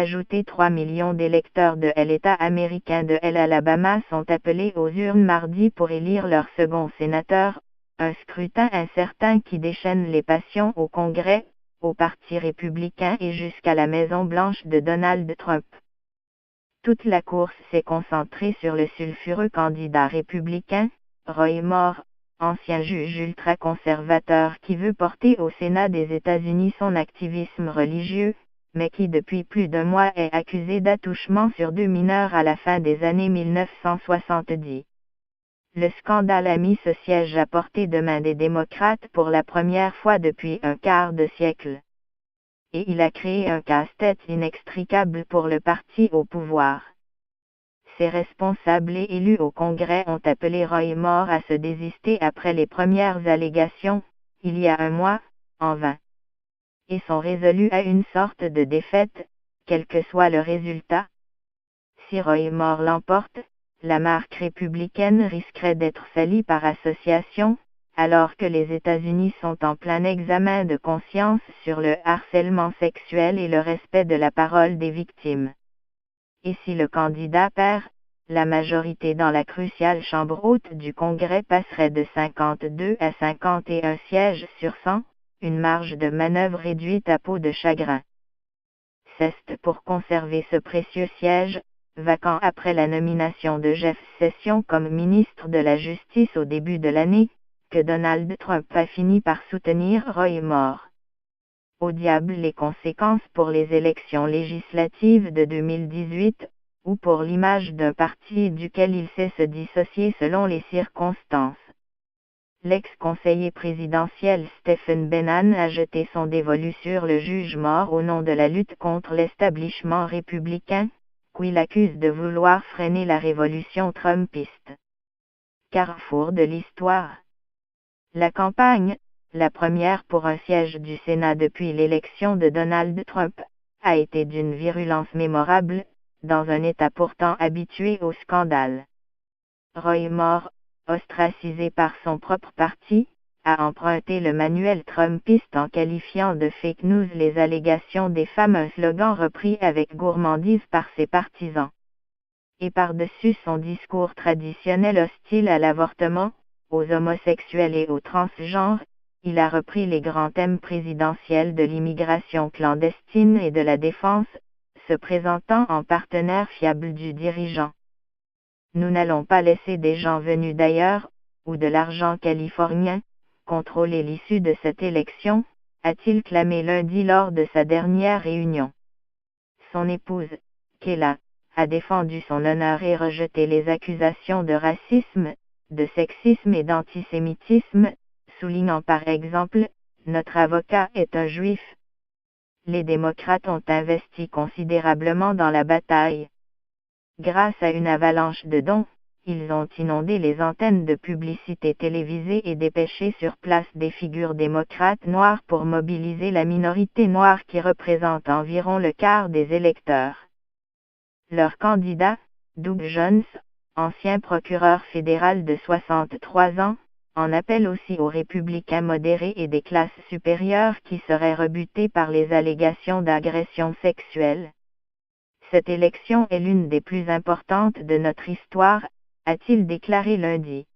Ajouté 3 millions d'électeurs de l'État américain de l'Alabama sont appelés aux urnes mardi pour élire leur second sénateur, un scrutin incertain qui déchaîne les passions au Congrès, au Parti républicain et jusqu'à la Maison-Blanche de Donald Trump. Toute la course s'est concentrée sur le sulfureux candidat républicain, Roy Moore, ancien juge ultra-conservateur qui veut porter au Sénat des États-Unis son activisme religieux, mais qui depuis plus d'un mois est accusé d'attouchement sur 2 mineurs à la fin des années 1970. Le scandale a mis ce siège à portée de main des démocrates pour la première fois depuis un quart de siècle. Et il a créé un casse-tête inextricable pour le parti au pouvoir. Ses responsables et élus au Congrès ont appelé Roy Moore à se désister après les premières allégations, il y a un mois, en vain. Et sont résolus à une sorte de défaite, quel que soit le résultat. Si Roy Moore l'emporte, la marque républicaine risquerait d'être salie par association, alors que les États-Unis sont en plein examen de conscience sur le harcèlement sexuel et le respect de la parole des victimes. Et si le candidat perd, la majorité dans la cruciale chambre haute du Congrès passerait de 52 à 51 sièges sur 100, une marge de manœuvre réduite à peau de chagrin. C'est pour conserver ce précieux siège, vacant après la nomination de Jeff Sessions comme ministre de la Justice au début de l'année, que Donald Trump a fini par soutenir Roy Moore. Au diable les conséquences pour les élections législatives de 2018, ou pour l'image d'un parti duquel il sait se dissocier selon les circonstances. L'ex-conseiller présidentiel Stephen Bannon a jeté son dévolu sur le juge Moore au nom de la lutte contre l'establishment républicain, qui l'accuse de vouloir freiner la révolution trumpiste. Carrefour de l'histoire. La campagne, la première pour un siège du Sénat depuis l'élection de Donald Trump, a été d'une virulence mémorable, dans un État pourtant habitué au scandale. Roy Moore, ostracisé par son propre parti, a emprunté le manuel trumpiste en qualifiant de fake news les allégations des femmes, un slogan repris avec gourmandise par ses partisans. Et par-dessus son discours traditionnel hostile à l'avortement, aux homosexuels et aux transgenres, il a repris les grands thèmes présidentiels de l'immigration clandestine et de la défense, se présentant en partenaire fiable du dirigeant. Nous n'allons pas laisser des gens venus d'ailleurs, ou de l'argent californien, contrôler l'issue de cette élection, a-t-il clamé lundi lors de sa dernière réunion. Son épouse, Kayla, a défendu son honneur et rejeté les accusations de racisme, de sexisme et d'antisémitisme, soulignant par exemple, notre avocat est un juif. Les démocrates ont investi considérablement dans la bataille. Grâce à une avalanche de dons, ils ont inondé les antennes de publicité télévisée et dépêché sur place des figures démocrates noires pour mobiliser la minorité noire qui représente environ le quart des électeurs. Leur candidat, Doug Jones, ancien procureur fédéral de 63 ans, en appelle aussi aux républicains modérés et des classes supérieures qui seraient rebutés par les allégations d'agression sexuelle. Cette élection est l'une des plus importantes de notre histoire, a-t-il déclaré lundi.